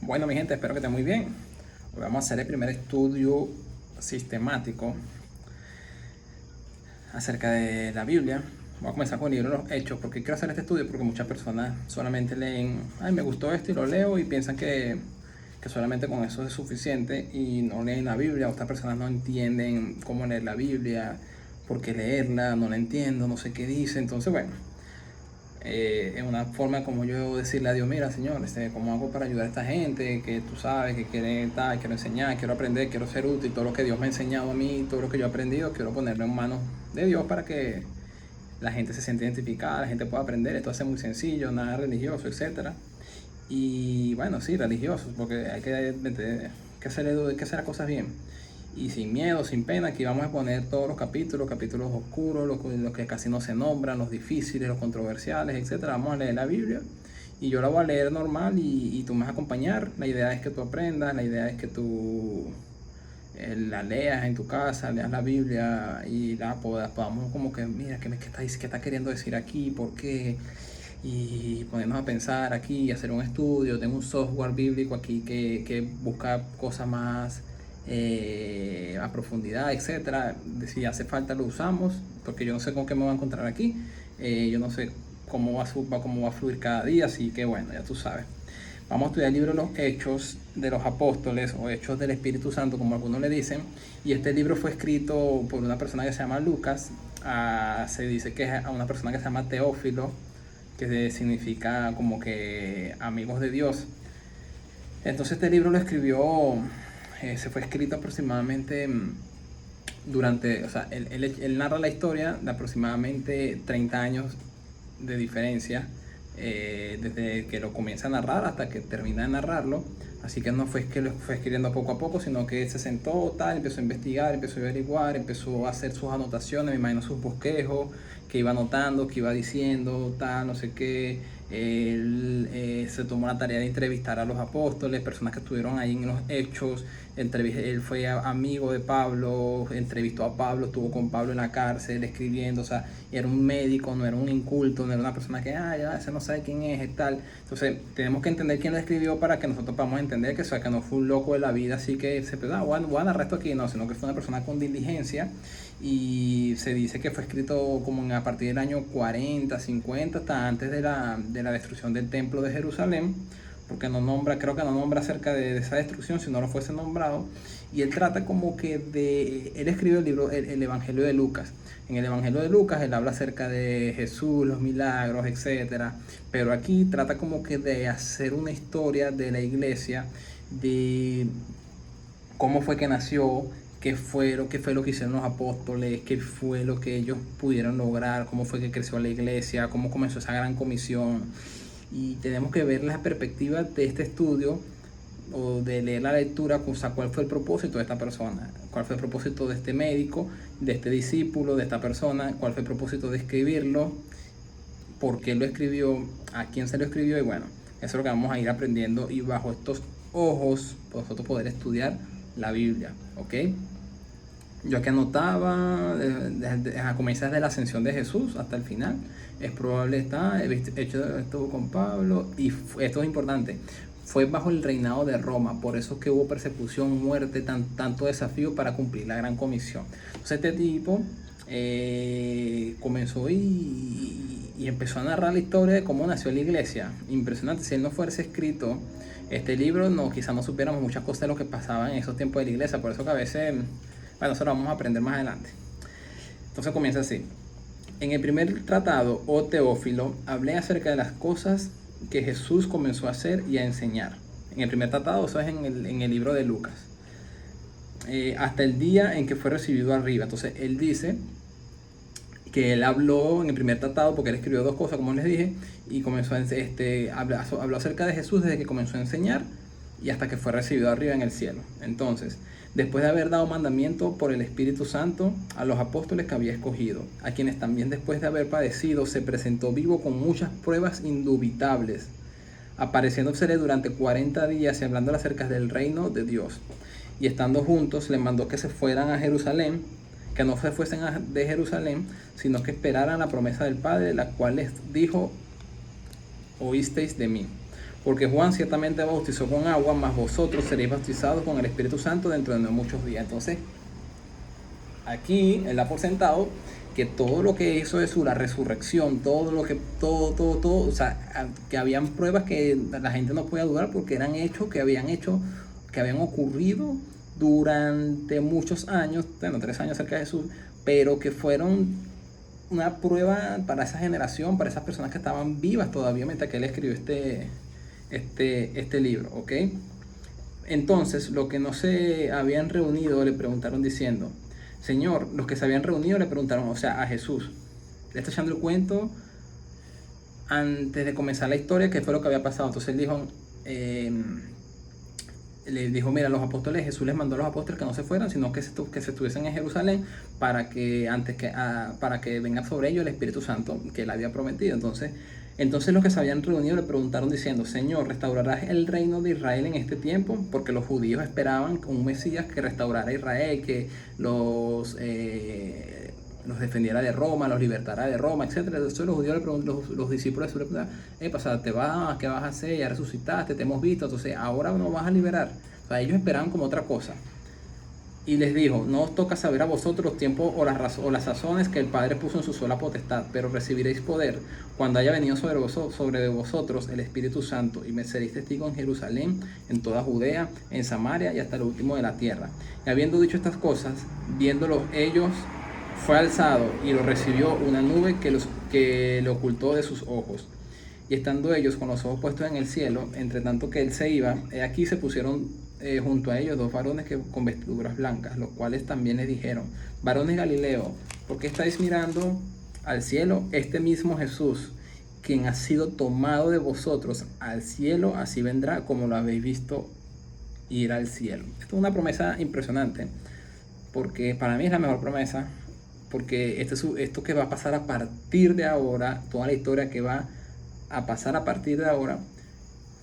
Bueno, mi gente, espero que estén muy bien. Hoy vamos a hacer el primer estudio sistemático acerca de la Biblia. Voy a comenzar con el libro de los Hechos. ¿Por qué quiero hacer este estudio? Porque muchas personas solamente leen, ay, me gustó esto y lo leo y piensan que solamente con eso es suficiente y no leen la Biblia. Otras personas no entienden cómo leer la Biblia, por qué leerla, no la entiendo, no sé qué dice. Entonces, bueno, es una forma como yo decirle a Dios, mira Señor, ¿cómo hago para ayudar a esta gente que tú sabes que quiere tal, quiero enseñar, quiero aprender, quiero ser útil, todo lo que Dios me ha enseñado a mí, todo lo que yo he aprendido, quiero ponerlo en manos de Dios para que la gente se sienta identificada, la gente pueda aprender, esto hace muy sencillo, nada religioso, etcétera. Y bueno, sí, religiosos, porque hay que hacer las cosas bien. Y sin miedo, sin pena, aquí vamos a poner todos los capítulos oscuros, los que casi no se nombran, los difíciles, los controversiales, etcétera. Vamos a leer la Biblia y yo la voy a leer normal y tú me vas a acompañar. La idea es que tú aprendas, la idea es que tú la leas en tu casa, leas la Biblia y podamos como que, mira, qué está queriendo decir aquí? ¿Por qué? Y ponernos a pensar aquí, hacer un estudio. Tengo un software bíblico aquí que busca cosas más a profundidad, etcétera. Si hace falta lo usamos, porque yo no sé con qué me voy a encontrar aquí. Yo no sé cómo va a fluir cada día, así que bueno, ya tú sabes. Vamos a estudiar el libro de los Hechos de los Apóstoles o Hechos del Espíritu Santo, como algunos le dicen. Y este libro fue escrito por una persona que se llama Lucas. Se dice que es a una persona que se llama Teófilo, que significa como que amigos de Dios. Entonces este libro lo escribió, se fue escrito aproximadamente durante, o sea, él narra la historia de aproximadamente 30 años de diferencia, desde que lo comienza a narrar hasta que termina de narrarlo. Así que no fue que lo fue escribiendo poco a poco, sino que se sentó, tal, empezó a investigar, empezó a averiguar, empezó a hacer sus anotaciones, me imagino sus bosquejos, que iba anotando, que iba diciendo, tal, no sé qué. Él se tomó la tarea de entrevistar a los apóstoles, personas que estuvieron ahí en los hechos. Él fue amigo de Pablo, entrevistó a Pablo, estuvo con Pablo en la cárcel escribiendo, o sea, era un médico, no era un inculto, no era una persona que, ya, ese no sabe quién es, tal. Entonces, tenemos que entender quién lo escribió para que nosotros podamos entender que, o sea, que no fue un loco de la vida, así que se pensó, voy a narrar esto aquí, no, sino que fue una persona con diligencia. Y se dice que fue escrito como a partir del año 40, 50, hasta antes de la destrucción del templo de Jerusalén, porque no nombra, creo que no nombra acerca de esa destrucción si no lo fuese nombrado. Y él trata como que él escribe el libro, el Evangelio de Lucas. En el Evangelio de Lucas él habla acerca de Jesús, los milagros, etcétera. Pero aquí trata como que de hacer una historia de la iglesia, de cómo fue que nació, qué fue lo que hicieron los apóstoles, qué fue lo que ellos pudieron lograr, cómo fue que creció la iglesia, cómo comenzó esa gran comisión. Y tenemos que ver las perspectivas de este estudio o de leer la lectura, o sea, cuál fue el propósito de esta persona, cuál fue el propósito de este médico, de este discípulo, de esta persona, cuál fue el propósito de escribirlo, por qué lo escribió, a quién se lo escribió. Y bueno, eso es lo que vamos a ir aprendiendo y bajo estos ojos nosotros poder estudiar la Biblia, ¿ok? Yo aquí anotaba, comienza desde la ascensión de Jesús hasta el final. Es probable estuvo con Pablo y esto es importante. Fue bajo el reinado de Roma, por eso es que hubo persecución, muerte, tanto desafío para cumplir la gran comisión. Entonces este tipo comenzó y empezó a narrar la historia de cómo nació la iglesia. Impresionante, si él no fuese escrito este libro, quizás no supiéramos muchas cosas de lo que pasaba en esos tiempos de la iglesia, por eso que a veces, bueno, eso lo vamos a aprender más adelante. Entonces comienza así. En el primer tratado, oh Teófilo, hablé acerca de las cosas que Jesús comenzó a hacer y a enseñar. En el primer tratado, eso es en el libro de Lucas. Hasta el día en que fue recibido arriba. Entonces él dice que él habló en el primer tratado, porque él escribió dos cosas, como les dije, y comenzó habló acerca de Jesús desde que comenzó a enseñar y hasta que fue recibido arriba en el cielo. Entonces, después de haber dado mandamiento por el Espíritu Santo a los apóstoles que había escogido, a quienes también después de haber padecido se presentó vivo con muchas pruebas indubitables, apareciéndosele durante 40 días y hablando acerca del reino de Dios. Y estando juntos, les mandó que se fueran a Jerusalén, que no se fuesen de Jerusalén, sino que esperaran la promesa del Padre, la cual les dijo: oísteis de mí. Porque Juan ciertamente bautizó con agua, mas vosotros seréis bautizados con el Espíritu Santo dentro de no muchos días. Entonces, aquí él da por sentado que todo lo que hizo Jesús, la resurrección, todo, o sea, que habían pruebas que la gente no podía dudar porque eran hechos que habían ocurrido durante muchos años, bueno, 3 años cerca de Jesús, pero que fueron una prueba para esa generación, para esas personas que estaban vivas todavía mientras que él escribió este libro, ¿ok? Entonces, los que no se habían reunido le preguntaron diciendo, Señor, los que se habían reunido le preguntaron, o sea, a Jesús. Le está echando el cuento antes de comenzar la historia, que fue lo que había pasado. Entonces él dijo, le dijo, mira, los apóstoles, Jesús les mandó a los apóstoles que no se fueran, sino que se estuviesen en Jerusalén para que venga sobre ellos el Espíritu Santo que él había prometido. Entonces los que se habían reunido le preguntaron diciendo, Señor, ¿restaurarás el reino de Israel en este tiempo? Porque los judíos esperaban un Mesías que restaurara a Israel, que los defendiera de Roma, los libertara de Roma, etc. Entonces los judíos los discípulos le preguntaban, ¿te vas? ¿Qué vas a hacer? Ya resucitaste, te hemos visto, entonces ahora no vas a liberar. O sea, ellos esperaban como otra cosa. Y les dijo, no os toca saber a vosotros los tiempos o las sazones que el Padre puso en su sola potestad, pero recibiréis poder cuando haya venido sobre vosotros el Espíritu Santo, y me seréis testigos en Jerusalén, en toda Judea, en Samaria y hasta el último de la tierra. Y habiendo dicho estas cosas, viéndolos ellos, fue alzado y lo recibió una nube que le ocultó de sus ojos. Y estando ellos con los ojos puestos en el cielo, entre tanto que él se iba, aquí se pusieron junto a ellos 2 varones con vestiduras blancas, los cuales también les dijeron, varones Galileo, ¿por qué estáis mirando al cielo? Este mismo Jesús, quien ha sido tomado de vosotros al cielo, así vendrá como lo habéis visto ir al cielo. Esto es una promesa impresionante, porque para mí es la mejor promesa, porque esto que va a pasar a partir de ahora, toda la historia que va a pasar a partir de ahora,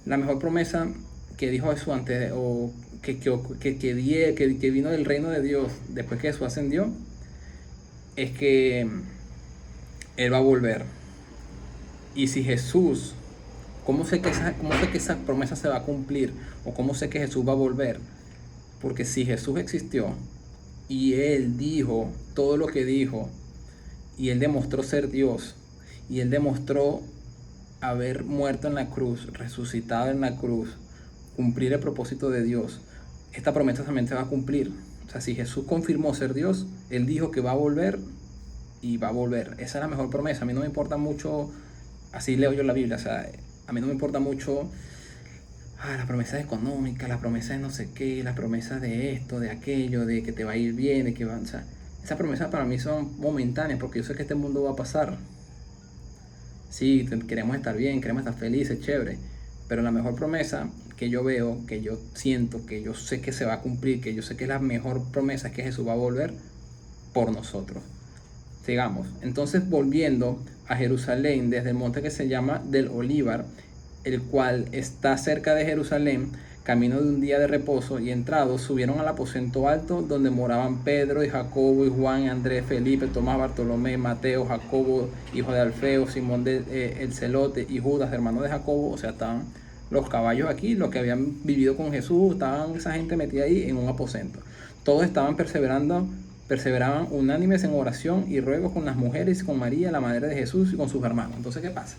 la mejor promesa que dijo Jesús antes, o que vino del reino de Dios después que Jesús ascendió, es que Él va a volver. Y si Jesús, ¿cómo sé que esa promesa se va a cumplir? ¿O cómo sé que Jesús va a volver? Porque si Jesús existió y Él dijo todo lo que dijo, y Él demostró ser Dios, y Él demostró haber muerto en la cruz, resucitado en la cruz, cumplir el propósito de Dios, esta promesa también se va a cumplir. O sea, si Jesús confirmó ser Dios, Él dijo que va a volver y va a volver. Esa es la mejor promesa. A mí no me importa mucho, así leo yo la Biblia, o sea, a mí no me importa mucho las promesas económicas, las promesas de no sé qué, las promesas de esto, de aquello, de que te va a ir bien, de que va, o sea, esas promesas para mí son momentáneas, porque yo sé que este mundo va a pasar. Sí, queremos estar bien, queremos estar felices, chévere, pero la mejor promesa que yo veo, que yo siento, que yo sé que se va a cumplir, que yo sé que es la mejor promesa, es que Jesús va a volver por nosotros. Sigamos. Entonces, volviendo a Jerusalén, desde el monte que se llama del Olivar, el cual está cerca de Jerusalén, camino de un día de reposo, y entrados subieron al aposento alto donde moraban Pedro y Jacobo y Juan, Andrés, Felipe, Tomás, Bartolomé, Mateo, Jacobo, hijo de Alfeo, Simón el Celote y Judas, hermano de Jacobo. O sea, estaban los caballos aquí, los que habían vivido con Jesús, estaban esa gente metida ahí en un aposento. Todos estaban perseveraban unánimes en oración y ruegos con las mujeres, con María, la madre de Jesús, y con sus hermanos. Entonces, ¿qué pasa?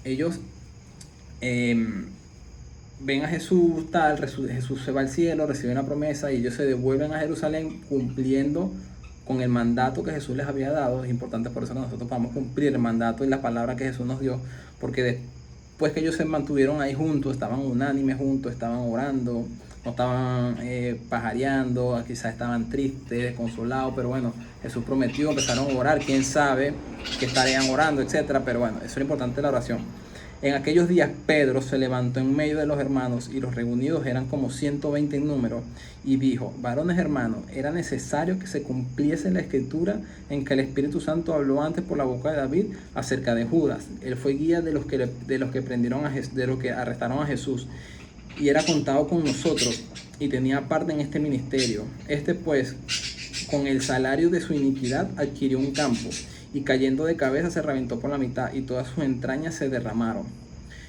Ellos ven a Jesús, Jesús se va al cielo, recibe una promesa y ellos se devuelven a Jerusalén cumpliendo con el mandato que Jesús les había dado. Es importante por eso que nosotros podamos cumplir el mandato y la palabra que Jesús nos dio, porque después que ellos se mantuvieron ahí juntos, estaban unánimes juntos, estaban orando, no estaban pajareando, quizás estaban tristes, desconsolados, pero bueno, Jesús prometió, empezaron a orar, quién sabe que estarían orando, etcétera, pero bueno, eso es lo importante de la oración. En aquellos días Pedro se levantó en medio de los hermanos, y los reunidos eran como 120 en número, y dijo, varones hermanos, era necesario que se cumpliese la escritura en que el Espíritu Santo habló antes por la boca de David acerca de Judas. Él fue guía de los que prendieron de los que arrestaron a Jesús, y era contado con nosotros, y tenía parte en este ministerio. Este pues, con el salario de su iniquidad, adquirió un campo, y cayendo de cabeza se reventó por la mitad, y todas sus entrañas se derramaron.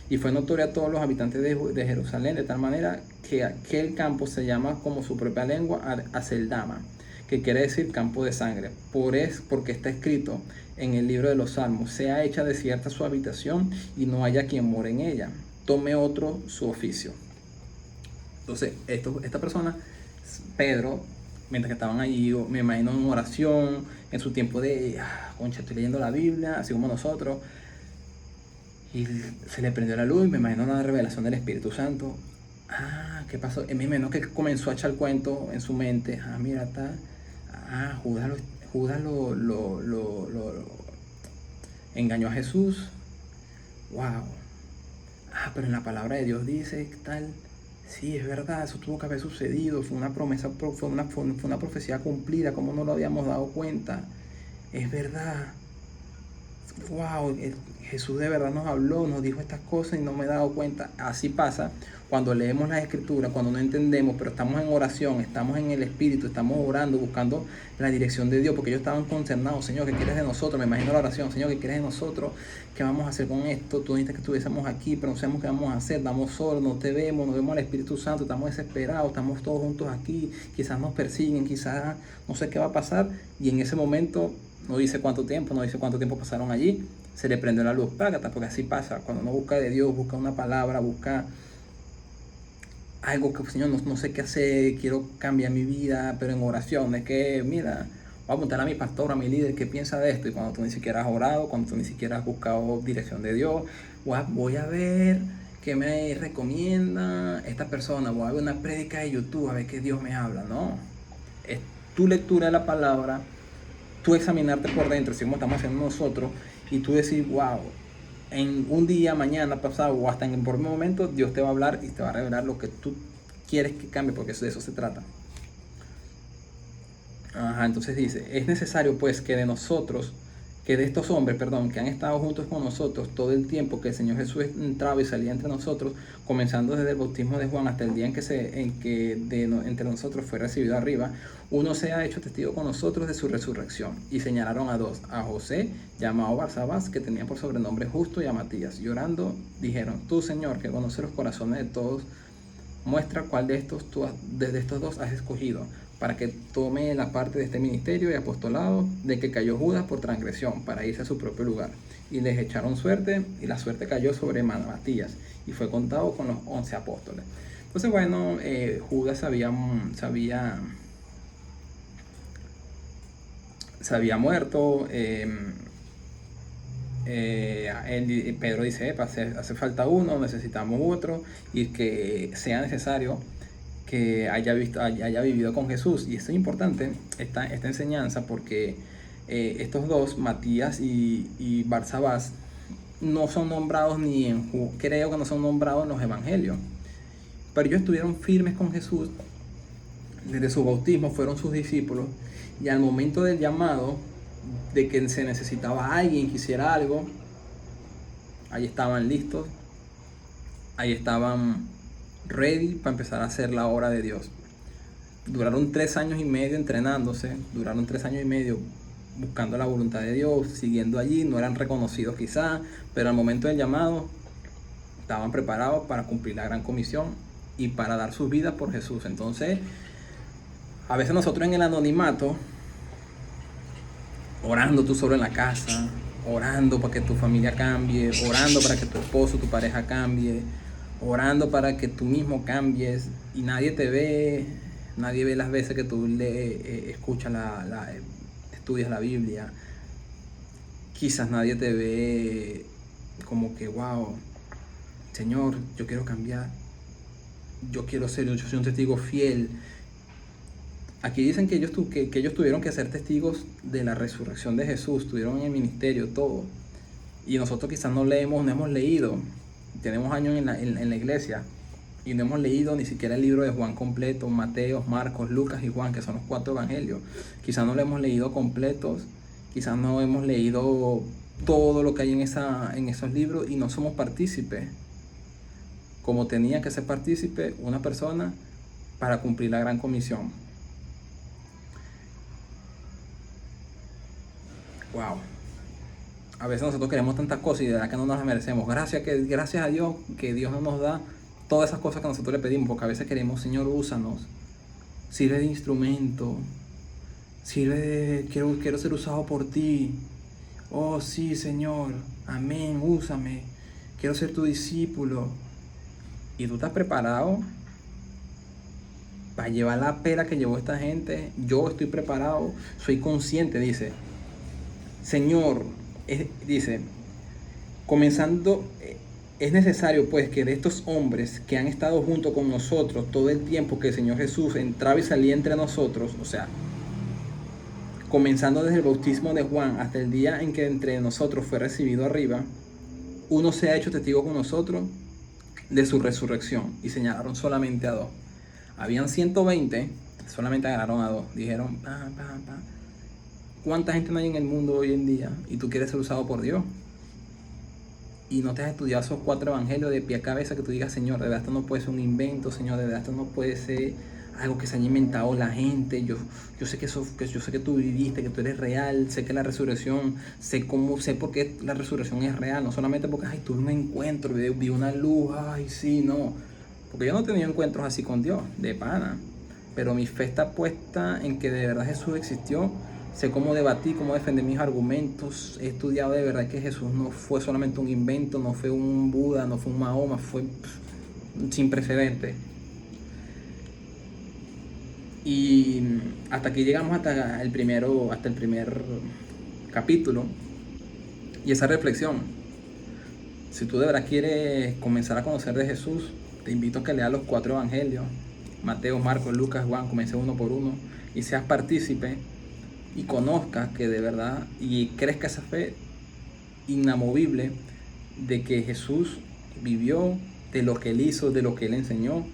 Y fue notorio a todos los habitantes de Jerusalén, de tal manera que aquel campo se llama como su propia lengua Aceldama, que quiere decir campo de sangre. Porque está escrito en el libro de los Salmos: sea hecha desierta su habitación y no haya quien more en ella. Tome otro su oficio. Entonces, esta persona, Pedro, mientras que estaban allí, me imagino en oración, en su tiempo de, concha, estoy leyendo la Biblia, así como nosotros, y se le prendió la luz, y me imagino una revelación del Espíritu Santo. ¿Qué pasó? Me imagino que comenzó a echar el cuento en su mente. Mira, está. Judas lo engañó a Jesús. Wow. Pero en la palabra de Dios dice tal. Sí, es verdad, eso tuvo que haber sucedido. Fue una promesa, fue una profecía cumplida. Como no lo habíamos dado cuenta. Es verdad. Wow, Jesús de verdad nos habló, nos dijo estas cosas y no me he dado cuenta. Así pasa cuando leemos las escrituras, cuando no entendemos, pero estamos en oración, estamos en el Espíritu, estamos orando, buscando la dirección de Dios, porque ellos estaban concernados. Señor, ¿qué quieres de nosotros? Me imagino la oración. Señor, ¿qué quieres de nosotros? ¿Qué vamos a hacer con esto? Tú dijiste que estuviésemos aquí, pero no sabemos qué vamos a hacer. Estamos solos, no te vemos, no vemos al Espíritu Santo, estamos desesperados, estamos todos juntos aquí, quizás nos persiguen, quizás no sé qué va a pasar. Y en ese momento, no dice cuánto tiempo pasaron allí, se le prendió la luz, porque así pasa, cuando uno busca de Dios, busca una palabra, busca algo que, Señor, no sé qué hacer, quiero cambiar mi vida, pero en oración, es que, mira, voy a preguntar a mi pastor, a mi líder, qué piensa de esto, y cuando tú ni siquiera has orado, cuando tú ni siquiera has buscado dirección de Dios, voy a ver qué me recomienda esta persona, voy a ver una prédica de YouTube, a ver qué Dios me habla. No, es tu lectura de la palabra, tú examinarte por dentro, así como estamos haciendo nosotros, y tú decir, wow, en un día, mañana, pasado, o hasta en el primer momento, Dios te va a hablar y te va a revelar lo que tú quieres que cambie, porque de eso se trata. Entonces dice, es necesario pues que de estos hombres, que han estado juntos con nosotros todo el tiempo que el Señor Jesús entraba y salía entre nosotros, comenzando desde el bautismo de Juan hasta el día entre nosotros fue recibido arriba, uno se ha hecho testigo con nosotros de su resurrección. Y señalaron a dos, a José, llamado Barsabás, que tenía por sobrenombre Justo, y a Matías. Llorando, dijeron, tú, Señor, que conoces los corazones de todos, muestra cuál desde estos dos has escogido, para que tome la parte de este ministerio y apostolado de que cayó Judas por transgresión, para irse a su propio lugar. Y les echaron suerte, y la suerte cayó sobre Matías, y fue contado con los 11 apóstoles. Entonces, bueno, Judas se había muerto. Pedro dice, hace falta uno, necesitamos otro, y que sea necesario que haya vivido con Jesús. Y esto es importante, esta enseñanza, porque estos dos, Matías y Barsabás, no son nombrados creo que no son nombrados en los evangelios, pero ellos estuvieron firmes con Jesús desde su bautismo, fueron sus discípulos, y al momento del llamado, de que se necesitaba alguien que hiciera algo, ahí estaban listos, ahí estaban ready para empezar a hacer la obra de Dios. Duraron 3 años y medio entrenándose, duraron 3 años y medio buscando la voluntad de Dios, siguiendo allí, no eran reconocidos quizás, pero al momento del llamado estaban preparados para cumplir la gran comisión y para dar sus vidas por Jesús. Entonces, a veces nosotros en el anonimato, orando tú solo en la casa, orando para que tu familia cambie, orando para que tu esposo, tu pareja cambie, orando para que tú mismo cambies, y nadie te ve, nadie ve las veces que tú escuchas estudias la Biblia. Quizás nadie te ve como que, wow, Señor, yo quiero cambiar, yo soy un testigo fiel. Aquí dicen que ellos tuvieron que ser testigos de la resurrección de Jesús, tuvieron en el ministerio todo. Y nosotros quizás no hemos leído, tenemos años en la iglesia, y no hemos leído ni siquiera el libro de Juan completo, Mateo, Marcos, Lucas y Juan, que son los 4 evangelios. Quizás no lo hemos leído completos, quizás no hemos leído todo lo que hay en esos libros, y no somos partícipes, como tenía que ser partícipe una persona para cumplir la gran comisión. Wow. A veces nosotros queremos tantas cosas y de verdad que no nos las merecemos. Gracias a Dios que Dios no nos da todas esas cosas que nosotros le pedimos, porque a veces queremos, Señor, úsanos, sirve de instrumento, quiero ser usado por ti. Oh sí, Señor, amén, úsame, quiero ser tu discípulo. ¿Y tú estás preparado para llevar la pela que llevó esta gente? Yo estoy preparado, soy consciente, dice. Señor, dice, comenzando, es necesario pues que de estos hombres que han estado junto con nosotros todo el tiempo que el Señor Jesús entraba y salía entre nosotros, o sea, comenzando desde el bautismo de Juan hasta el día en que entre nosotros fue recibido arriba, uno se ha hecho testigo con nosotros de su resurrección. Y señalaron solamente a dos. Habían 120, solamente agarraron a dos. Dijeron, ¿cuánta gente no hay en el mundo hoy en día? Y tú quieres ser usado por Dios. Y no te has estudiado esos 4 evangelios de pie a cabeza que tú digas, Señor, de verdad esto no puede ser un invento, Señor, de verdad esto no puede ser algo que se haya inventado la gente. Yo sé yo sé que tú viviste, que tú eres real, sé que la resurrección, sé por qué la resurrección es real, no solamente porque tuve un encuentro, vi una luz, sí, no. Porque yo no he tenido encuentros así con Dios, de pana. Pero mi fe está puesta en que de verdad Jesús existió. Sé cómo debatir, cómo defender mis argumentos. He estudiado de verdad que Jesús no fue solamente un invento, no fue un Buda, no fue un Mahoma, fue sin precedentes. Y hasta aquí llegamos hasta el primer capítulo. Y esa reflexión. Si tú de verdad quieres comenzar a conocer de Jesús, te invito a que leas los 4 evangelios. Mateo, Marcos, Lucas, Juan, comience uno por uno. Y seas partícipe y conozcas que de verdad y crezca esa fe inamovible de que Jesús vivió, de lo que Él hizo, de lo que Él enseñó,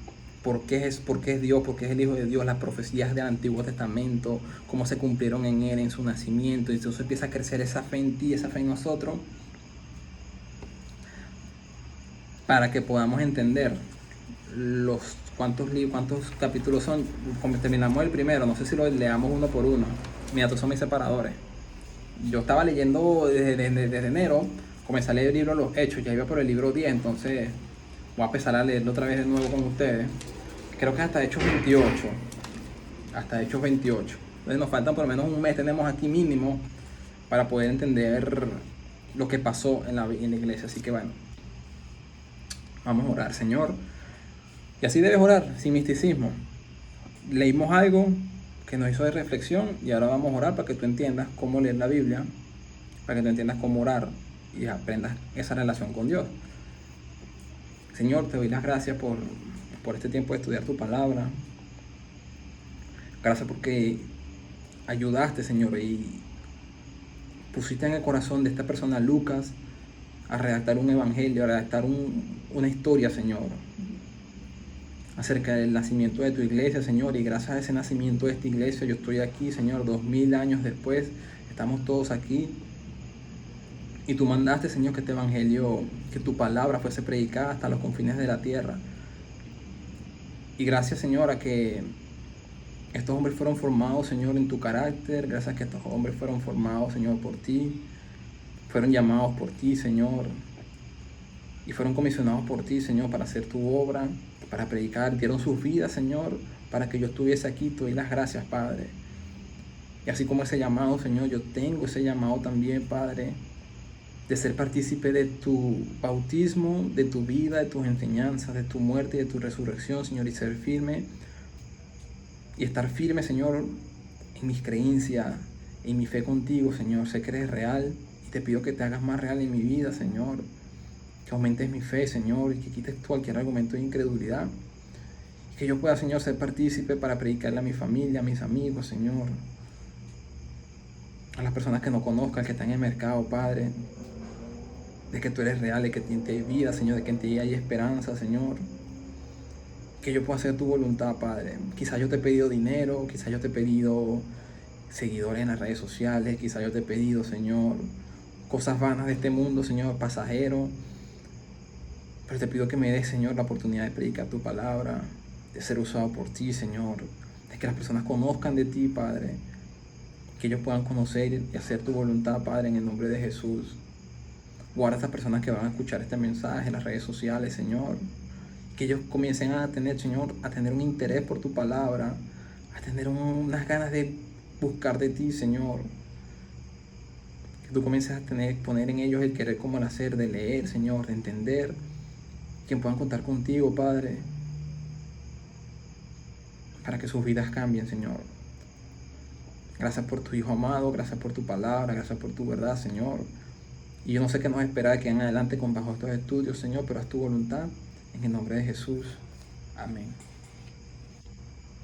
porque es Dios, porque es el Hijo de Dios, las profecías del Antiguo Testamento, cómo se cumplieron en Él, en su nacimiento. Y entonces empieza a crecer esa fe en ti, esa fe en nosotros, para que podamos entender cuántos capítulos son. Como terminamos el primero, no sé si lo leamos uno por uno. Mira, estos son mis separadores. Yo estaba leyendo desde enero, comencé a leer el libro Los Hechos, ya iba por el libro 10, entonces voy a empezar a leerlo otra vez de nuevo con ustedes. Creo que hasta Hechos 28. Entonces nos faltan por lo menos un mes, tenemos aquí mínimo, para poder entender lo que pasó en la iglesia. Así que bueno, vamos a orar, Señor. Y así debes orar, sin misticismo. Leímos algo que nos hizo de reflexión y ahora vamos a orar para que tú entiendas cómo leer la Biblia, para que tú entiendas cómo orar y aprendas esa relación con Dios. Señor, te doy las gracias por este tiempo de estudiar tu palabra. Gracias porque ayudaste, Señor, y pusiste en el corazón de esta persona, Lucas, a redactar un evangelio, a redactar una historia, Señor, acerca del nacimiento de tu iglesia, Señor. Y gracias a ese nacimiento de esta iglesia, yo estoy aquí, Señor, 2000 años después, estamos todos aquí. Y tú mandaste, Señor, que este evangelio, que tu palabra fuese predicada hasta los confines de la tierra. Y gracias, Señor, a que estos hombres fueron formados, Señor, en tu carácter. Gracias a que estos hombres fueron formados, Señor, por ti. Fueron llamados por ti, Señor. Y fueron comisionados por ti, Señor, para hacer tu obra, para predicar. Dieron sus vidas, Señor, para que yo estuviese aquí. Te doy las gracias, Padre. Y así como ese llamado, Señor, yo tengo ese llamado también, Padre, de ser partícipe de tu bautismo, de tu vida, de tus enseñanzas, de tu muerte y de tu resurrección, Señor, y ser firme y estar firme, Señor, en mis creencias, en mi fe contigo, Señor. Sé que eres real y te pido que te hagas más real en mi vida, Señor, que aumentes mi fe, Señor, y que quites cualquier argumento de incredulidad, y que yo pueda, Señor, ser partícipe para predicarle a mi familia, a mis amigos, Señor, a las personas que no conozcan, que están en el mercado, Padre, de que tú eres real, de que en ti hay vida, Señor, de que en ti hay esperanza, Señor. Que yo pueda hacer tu voluntad, Padre. Quizás yo te he pedido dinero, quizás yo te he pedido seguidores en las redes sociales, quizás yo te he pedido, Señor, cosas vanas de este mundo, Señor, pasajero. Pero te pido que me des, Señor, la oportunidad de predicar tu palabra, de ser usado por ti, Señor, de que las personas conozcan de ti, Padre, que ellos puedan conocer y hacer tu voluntad, Padre, en el nombre de Jesús. Guarda a estas personas que van a escuchar este mensaje en las redes sociales, Señor. Que ellos comiencen a tener, Señor, a tener un interés por tu palabra, a tener unas ganas de buscar de ti, Señor. Que tú comiences a poner en ellos el querer como el hacer, de leer, Señor, de entender. Que puedan contar contigo, Padre, para que sus vidas cambien, Señor. Gracias por tu Hijo amado, gracias por tu palabra, gracias por tu verdad, Señor. Y yo no sé qué nos espera de aquí en adelante con bajo estos estudios, Señor, pero haz tu voluntad. En el nombre de Jesús. Amén.